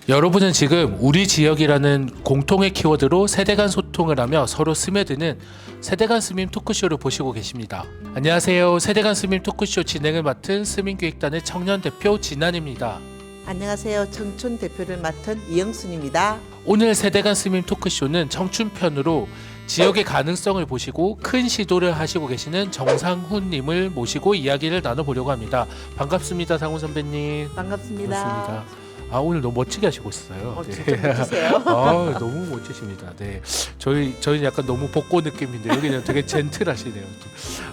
여러분은 지금 우리 지역이라는 공통의 키워드로 세대 간 소통을 하며 서로 스며드는 세대 간 스밈 토크쇼를 보시고 계십니다. 안녕하세요. 세대 간 스밈 토크쇼 진행을 맡은 스민기획단의 청년 대표 진한입니다. 안녕하세요. 청춘 대표를 맡은 이영순입니다. 오늘 세대 간 스밈 토크쇼는 청춘편으로 지역의 가능성을 보시고 큰 시도를 하시고 계시는 정상훈님을 모시고 이야기를 나눠보려고 합니다. 반갑습니다, 상훈 선배님. 반갑습니다. 아, 오늘 너무 멋지게 하시고 있어요. 진짜 멋지세요. 아, 너무 멋지십니다. 네, 저희는 약간 너무 복고 느낌인데 여기는 되게 젠틀하시네요.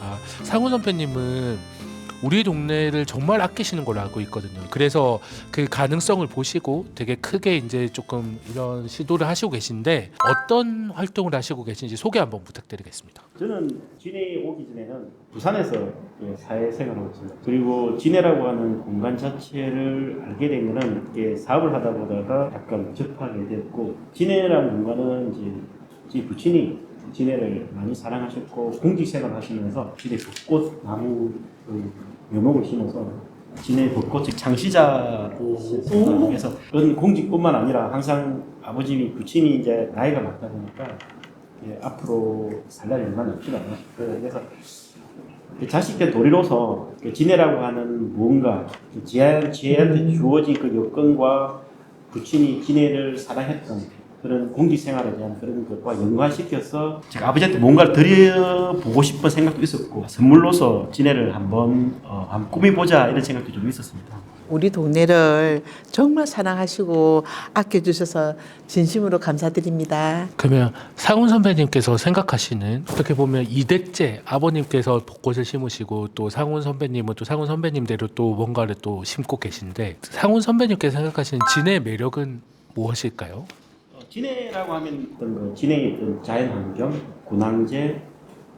아, 상훈 선배님은 우리 동네를 정말 아끼시는 걸로 알고 있거든요. 그래서 그 가능성을 보시고 되게 크게 이제 조금 이런 시도를 하시고 계신데 어떤 활동을 하시고 계신지 소개 한번 부탁드리겠습니다. 저는 진해에 오기 전에는 부산에서 사회생활을 하고 있습니다. 그리고 진해라고 하는 공간 자체를 알게 된 거는 사업을 하다 보다가 약간 접하게 되었고, 진해라는 공간은 이제 부친이 진해를 많이 사랑하셨고 공직생활 하시면서 진해 벚꽃 나무 묘목을 심어서 진해 벚꽃의 창시자셨습니다. 그래서 그런 공직뿐만 아니라 항상 아버지 부친이 이제 나이가 많다 보니까 앞으로 살 날이 얼마 남지가 않았어요. 그래서 자식된 도리로서 진해라고 하는 무언가 지혜한테 주어진 그 여건과 부친이 진해를 사랑했던 그런 공직생활에 대한 그런 것과 연관시켜서 제가 아버지한테 뭔가를 드려보고 싶은 생각도 있었고, 선물로서 진해를 한번 꾸며보자 이런 생각도 좀 있었습니다. 우리 동네를 정말 사랑하시고 아껴주셔서 진심으로 감사드립니다. 그러면 상훈 선배님께서 생각하시는, 어떻게 보면 2대째 아버님께서 벚꽃을 심으시고 또 상훈 선배님은 또 상훈 선배님대로 또 뭔가를 또 심고 계신데, 상훈 선배님께서 생각하시는 진해의 매력은 무엇일까요? 진해라고 하면 어떤 진해의 어떤 자연환경, 군항제,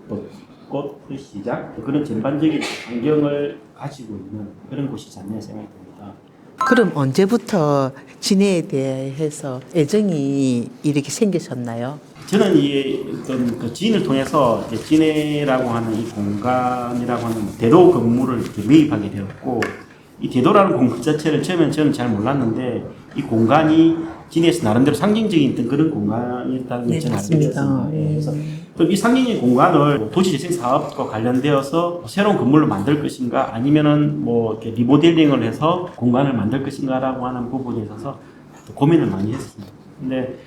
벚꽃의 시작, 그런 전반적인 환경을 가지고 있는 그런 곳이지 않나 생각됩니다. 그럼 언제부터 진해에 대해서 애정이 이렇게 생기셨나요? 저는 이 어떤 그 지인을 통해서 이제 진해라고 하는 이 공간이라고 하는 대도 건물을 이렇게 매입하게 되었고, 이 대도라는 공간 자체를 처음에는 저는 잘 몰랐는데 이 공간이 진해에서 나름대로 상징적인 어떤 그런 공간이었다는 걸 저는 알게 되었습니다. 그래서 그럼 이 상징적인 공간을 도시재생 사업과 관련되어서 새로운 건물을 만들 것인가, 아니면은 뭐 이렇게 리모델링을 해서 공간을 만들 것인가라고 하는 부분에 있어서 고민을 많이 했습니다. 근데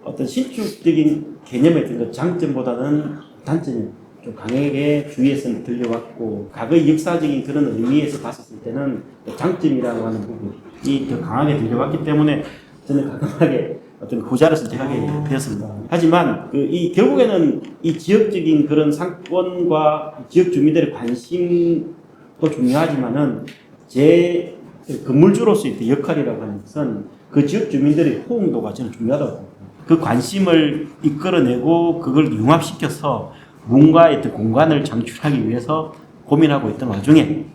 어떤 신축적인 개념의 어떤 장점보다는 단점이 좀 강하게 주위에서는 들려왔고, 과거의 역사적인 그런 의미에서 봤었을 때는 장점이라고 하는 부분이 더 강하게 들려왔기 때문에 저는 가끔하게 어떤 후자를 선택하게 되었습니다. 하지만 이 결국에는 이 지역적인 그런 상권과 지역 주민들의 관심도 중요하지만은 제 건물주로서의 역할이라고 하는 것은 그 지역 주민들의 호응도가 저는 중요하다고 봅니다. 그 관심을 이끌어내고 그걸 융합시켜서 뭔가의 공간을 창출하기 위해서 고민하고 있던 와중에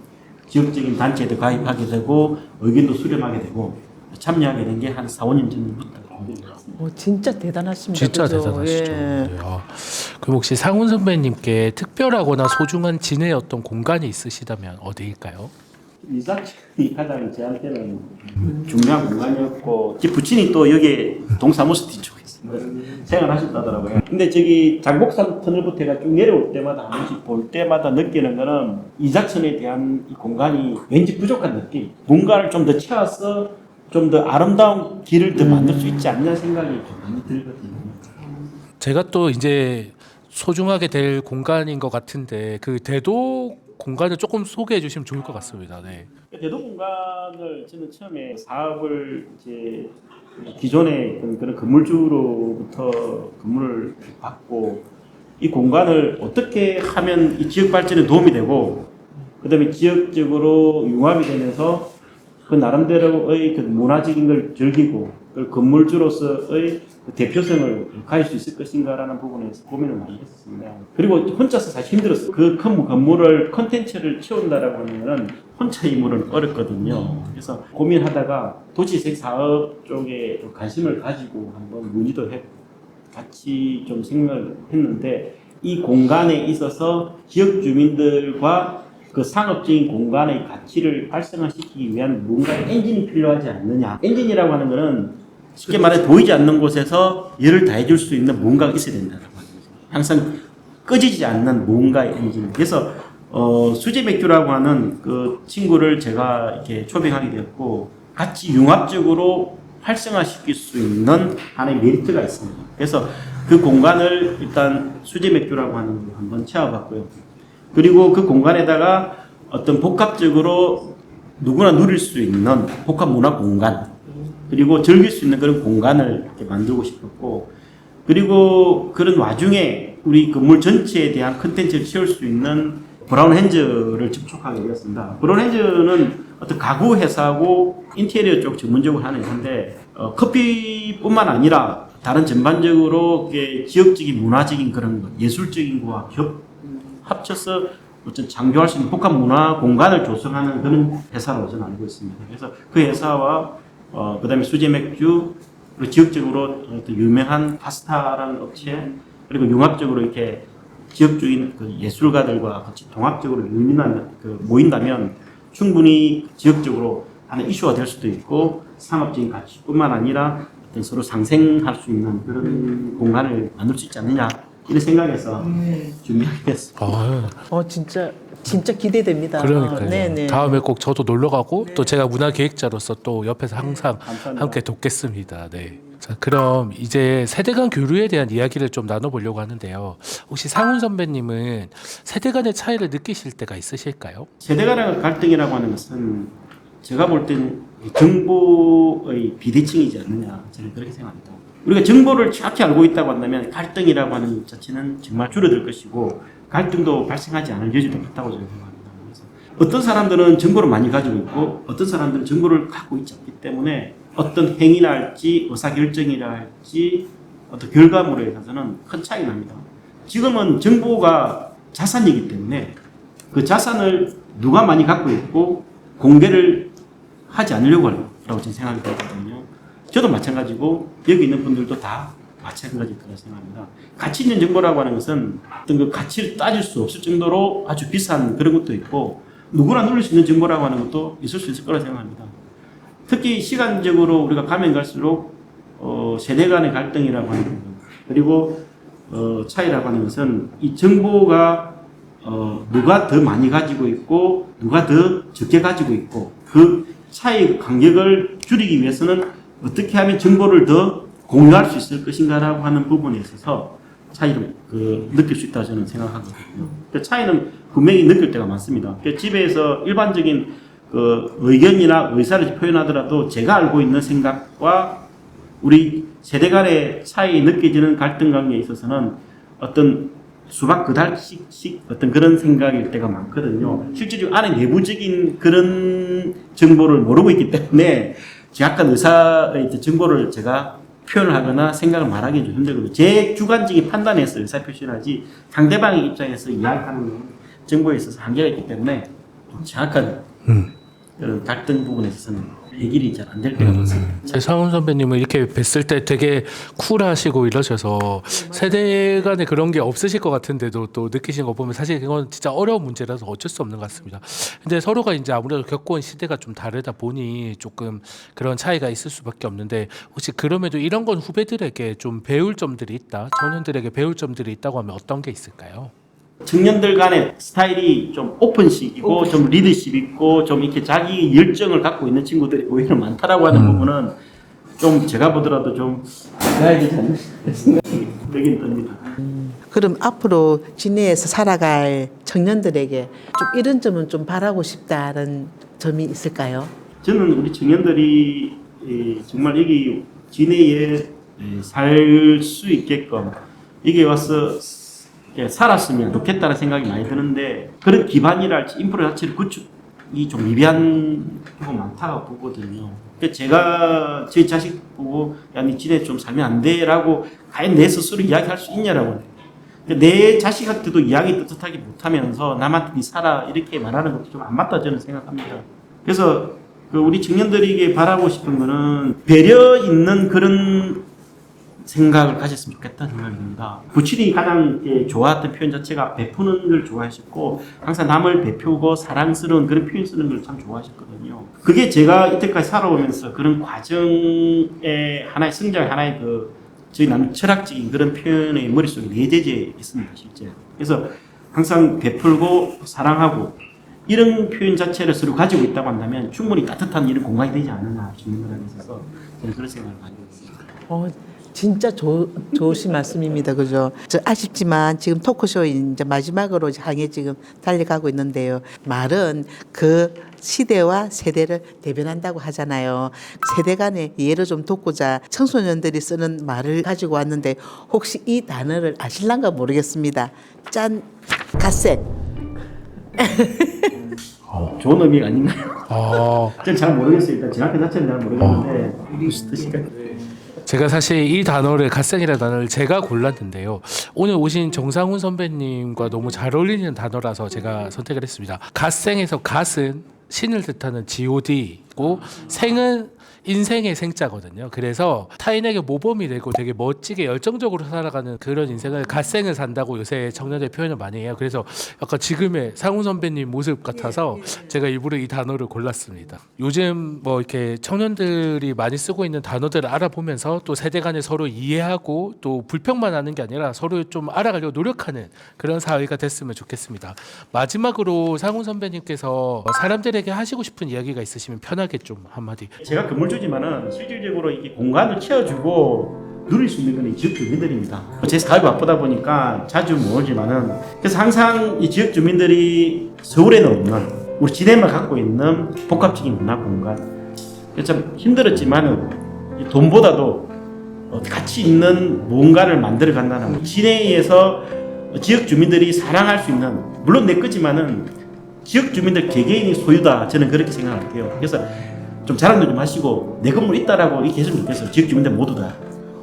지역적인 단체에도 가입하게 되고 의견도 수렴하게 되고 참여하게 된 게 한 4, 5년 전부터. 진짜 대단하십니다. 진짜 그죠? 대단하시죠. 예. 네, 그럼 혹시 상훈 선배님께 특별하거나 소중한 진해의 어떤 공간이 있으시다면 어디일까요? 이사촌이 가장 저한테는 중요한 공간이었고, 제 부친이 또 여기에 동사무소 뒤쪽에 생활하셨다더라고요. 근데 저기 장곡산 터널부터가 쭉 내려올 때마다 한 번씩 볼 때마다 느끼는 거는 이사촌에 대한 이 공간이 왠지 부족한 느낌, 뭔가를 좀 더 채워서 좀 더 아름다운 길을 더 만들 수 있지 않냐 생각이 좀 많이 들거든요. 제가 또 이제 소중하게 될 공간인 것 같은데 그 대도 공간을 조금 소개해 주시면 좋을 것 같습니다. 네. 대도 공간을 저는 처음에 사업을 이제 기존의 그런 건물주로부터 건물을 받고, 이 공간을 어떻게 하면 이 지역 발전에 도움이 되고, 그다음에 지역적으로 융합이 되면서 그 나름대로의 그 문화적인 걸 즐기고 그 건물주로서의 그 대표성을 가질 수 있을 것인가라는 부분에서 고민을 많이 했습니다. 그리고 혼자서 사실 힘들었어요. 그 큰 건물을 컨텐츠를 채운다라고 하는 거는 혼자 힘으로는 어렵거든요. 그래서 고민하다가 도시재생 사업 쪽에 관심을 가지고 한번 문의도 했고 같이 생각을 했는데, 이 공간에 있어서 지역 주민들과 그 상업적인 공간의 가치를 발생화시키기 위한 뭔가의 엔진이 필요하지 않느냐. 엔진이라고 하는 것은 쉽게 말해 보이지 않는 곳에서 열을 다해줄 수 있는 뭔가가 있어야 된다고 하는 거죠. 항상 꺼지지 않는 뭔가의 엔진. 그래서 수제 맥주라고 하는 그 친구를 제가 이렇게 초빙하게 되었고 같이 융합적으로 활성화시킬 수 있는 하나의 메리트가 있습니다. 그래서 그 공간을 일단 수제 맥주라고 하는 걸 한번 채워봤고요. 그리고 그 공간에다가 어떤 복합적으로 누구나 누릴 수 있는 복합 문화 공간, 그리고 즐길 수 있는 그런 공간을 이렇게 만들고 싶었고, 그리고 그런 와중에 우리 건물 전체에 대한 컨텐츠를 채울 수 있는 브라운 핸즈를 접촉하게 되었습니다. 브라운 핸즈는 어떤 가구 회사하고 인테리어 쪽 전문적으로 하는 회사인데, 커피뿐만 아니라 다른 전반적으로 지역적인 문화적인 그런 것, 예술적인 거와 합쳐서 어떤 창조할 수 있는 복합 문화 공간을 조성하는 그런 회사로 저는 알고 있습니다. 그래서 그 회사와 그다음에 수제 맥주, 그리고 지역적으로 어떤 유명한 파스타라는 업체, 그리고 융합적으로 이렇게 지역적인 그 예술가들과 같이 통합적으로 모인다면 충분히 지역적으로 하나의 이슈가 될 수도 있고 상업적인 가치뿐만 아니라 어떤 서로 상생할 수 있는 그런 공간을 만들 수 있지 않느냐, 이런 생각에서 준비하게 됐습니다. 진짜 기대됩니다. 그러니까요. 네네. 다음에 꼭 저도 놀러 가고 또 제가 문화 기획자로서 또 옆에서 항상 감사합니다. 함께 돕겠습니다. 네. 자, 그럼 이제 세대 간 교류에 대한 이야기를 좀 나눠보려고 하는데요. 혹시 상훈 선배님은 세대 간의 차이를 느끼실 때가 있으실까요? 세대 간의 갈등이라고 하는 것은 제가 볼 때는 정보의 비대칭이지 않느냐, 저는 그렇게 생각합니다. 우리가 정보를 정확히 알고 있다고 한다면 갈등이라고 하는 것 자체는 정말 줄어들 것이고 갈등도 발생하지 않을 여지도 있다고 저는 생각합니다. 그래서 어떤 사람들은 정보를 많이 가지고 있고 어떤 사람들은 정보를 갖고 있지 않기 때문에 어떤 행위나 할지 의사결정이라 할지 어떤 결과물에 있어서는 큰 차이가 납니다. 지금은 정보가 자산이기 때문에 그 자산을 누가 많이 갖고 있고 공개를 하지 않으려고 하라고 저는 생각이 들거든요. 저도 마찬가지고 여기 있는 분들도 다 마찬가지일 거라 생각합니다. 가치 있는 정보라고 하는 것은 어떤 그 가치를 따질 수 없을 정도로 아주 비싼 그런 것도 있고 누구나 누릴 수 있는 정보라고 하는 것도 있을 수 있을 거라 생각합니다. 특히 시간적으로 우리가 가면 갈수록 세대 간의 갈등이라고 하는 것, 그리고 차이라고 하는 것은 이 정보가 누가 더 많이 가지고 있고 누가 더 적게 가지고 있고 그 차이 간격을 줄이기 위해서는 어떻게 하면 정보를 더 공유할 수 있을 것인가라고 하는 부분에 있어서 차이를 느낄 수 있다고 저는 생각하거든요. 그 차이는 분명히 느낄 때가 많습니다. 집에서 일반적인 의견이나 의사를 표현하더라도 제가 알고 있는 생각과 우리 세대 간의 차이 느껴지는 갈등 관계에 있어서는 어떤 수박 그달씩 어떤 그런 생각일 때가 많거든요. 실제로 안에 내부적인 그런 정보를 모르고 있기 때문에 약간 의사의 정보를 제가 표현을 하거나 생각을 말하기 좀 힘들거든요. 제 주관적인 판단에서 의사 표시를 하지 상대방의 입장에서 이야기하는 정보에 있어서 한계가 있기 때문에 좀 정확한 그런 갈등 부분에 있어서는 해결이 잘 안 될 때가 많습니다. 상훈 선배님은 이렇게 뵀을 때 되게 쿨하시고 이러셔서 세대 간에 그런 게 없으실 것 같은데도 또 느끼신 거 보면 사실 이건 진짜 어려운 문제라서 어쩔 수 없는 것 같습니다. 근데 서로가 이제 아무래도 겪어온 시대가 좀 다르다 보니 조금 그런 차이가 있을 수밖에 없는데 혹시 그럼에도 이런 건 후배들에게 좀 배울 점들이 있다, 청년들에게 배울 점들이 있다고 하면 어떤 게 있을까요? 청년들 간의 스타일이 좀 오픈식이고 좀 리더십 있고 좀 이렇게 자기 열정을 갖고 있는 친구들이 오히려 많다라고 하는 부분은 좀 제가 보더라도 좀 해야 되지 않나 생각이 들긴 듭니다. 그럼 앞으로 진해에서 살아갈 청년들에게 좀 이런 점은 좀 바라고 싶다는 점이 있을까요? 저는 우리 청년들이 정말 여기 진해에 살 수 있게끔 여기 와서 살았으면 좋겠다는 생각이 많이 드는데 그런 기반이랄지 인프라 자체를 구축이 좀 미비한 경우가 많다고 보거든요. 제가 제 자식 보고 야, 니 진해 좀 살면 안 돼? 라고 과연 내 스스로 이야기할 수 있냐라고. 내 자식한테도 이야기 떳떳하게 못하면서 남한테 니 살아 이렇게 말하는 것도 좀 안 맞다 저는 생각합니다. 그래서 우리 청년들에게 바라고 싶은 거는 배려 있는 그런 생각을 가졌으면 좋겠다는 생각이 듭니다. 부친이 가장 좋아했던 표현 자체가 베푸는 걸 좋아하셨고 항상 남을 베푸고 사랑스러운 그런 표현 쓰는 걸 참 좋아하셨거든요. 그게 제가 이때까지 살아오면서 그런 과정의 하나의 성장의 하나의 저희 남 철학적인 그런 표현의 머릿속에 내재져 있습니다, 실제. 그래서 항상 베풀고 사랑하고 이런 표현 자체를 서로 가지고 있다고 한다면 충분히 따뜻한 이런 공간이 되지 않느냐 싶은 거에 있어서 저는 그런 생각을 가지고 있습니다. 진짜 좋으신 말씀입니다. 그죠? 아쉽지만 지금 토크쇼 이제 마지막으로 향해 지금 달려가고 있는데요. 말은 그 시대와 세대를 대변한다고 하잖아요. 세대 간의 이해를 좀 돕고자 청소년들이 쓰는 말을 가지고 왔는데 혹시 이 단어를 아실란가 모르겠습니다. 짠, 갓생. 좋은 의미가 아닌가요? 저는 잘 모르겠어요. 일단 정확한 자체는 잘 모르겠는데 무슨 뜻일까요? 제가 사실 이 단어를 갓생이라는 단어를 제가 골랐는데요. 오늘 오신 정상훈 선배님과 너무 잘 어울리는 단어라서 제가 선택을 했습니다. 갓생에서 갓은 신을 뜻하는 God이고 생은 인생의 생자거든요. 그래서 타인에게 모범이 되고 되게 멋지게 열정적으로 살아가는 그런 인생을 갓생을 산다고 요새 청년들 표현을 많이 해요. 그래서 약간 지금의 상훈 선배님 모습 같아서 제가 일부러 이 단어를 골랐습니다. 요즘 뭐 이렇게 청년들이 많이 쓰고 있는 단어들을 알아보면서 또 세대 간에 서로 이해하고 또 불평만 하는 게 아니라 서로 좀 알아가려고 노력하는 그런 사회가 됐으면 좋겠습니다. 마지막으로 상훈 선배님께서 사람들에게 하시고 싶은 이야기가 있으시면 편하게 좀 한마디. 제가 건물주지만은 실질적으로 이게 공간을 채워주고 누릴 수 있는 건 이 지역 주민들입니다. 제 사업이 바쁘다 보니까 자주 못 오지만은 그래서 항상 이 지역 주민들이 서울에는 없는 우리 진해만 갖고 있는 복합적인 문화 공간. 참 힘들었지만은 돈보다도 가치 있는 뭔가를 만들어 간다는 거. 진해에서 지역 주민들이 사랑할 수 있는 물론 내 거지만은 지역 주민들 개개인이 소유다. 저는 그렇게 생각할게요. 그래서 좀 자랑도 좀 하시고 내 건물 있다라고 이렇게 했으면 좋겠어요. 지역 주민들 모두 다.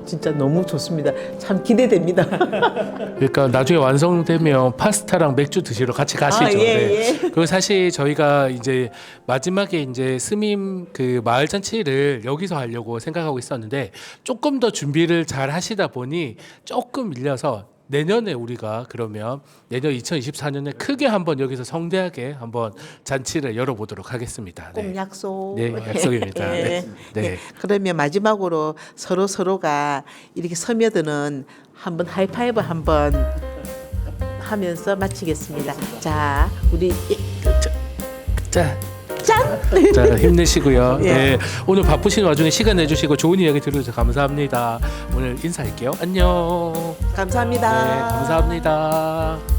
진짜 너무 좋습니다. 참 기대됩니다. 그러니까 나중에 완성되면 파스타랑 맥주 드시러 같이 가시죠. 네. 그리고 사실 저희가 이제 마지막에 이제 스밈 그 마을 잔치를 여기서 하려고 생각하고 있었는데 조금 더 준비를 잘 하시다 보니 조금 밀려서 내년에 우리가 그러면 내년 2024년에 크게 한번 여기서 성대하게 한번 잔치를 열어보도록 하겠습니다. 꼭 네. 약속. 네, 약속입니다. 네. 네. 그러면 마지막으로 서로가 이렇게 스며드는 한번 하이파이브 한번 하면서 마치겠습니다. 자, 우리 자. 짠! 자, 힘내시고요. 예. 네, 오늘 바쁘신 와중에 시간 내주시고 좋은 이야기 들어주셔서 감사합니다. 오늘 인사할게요. 안녕. 감사합니다. 네, 감사합니다.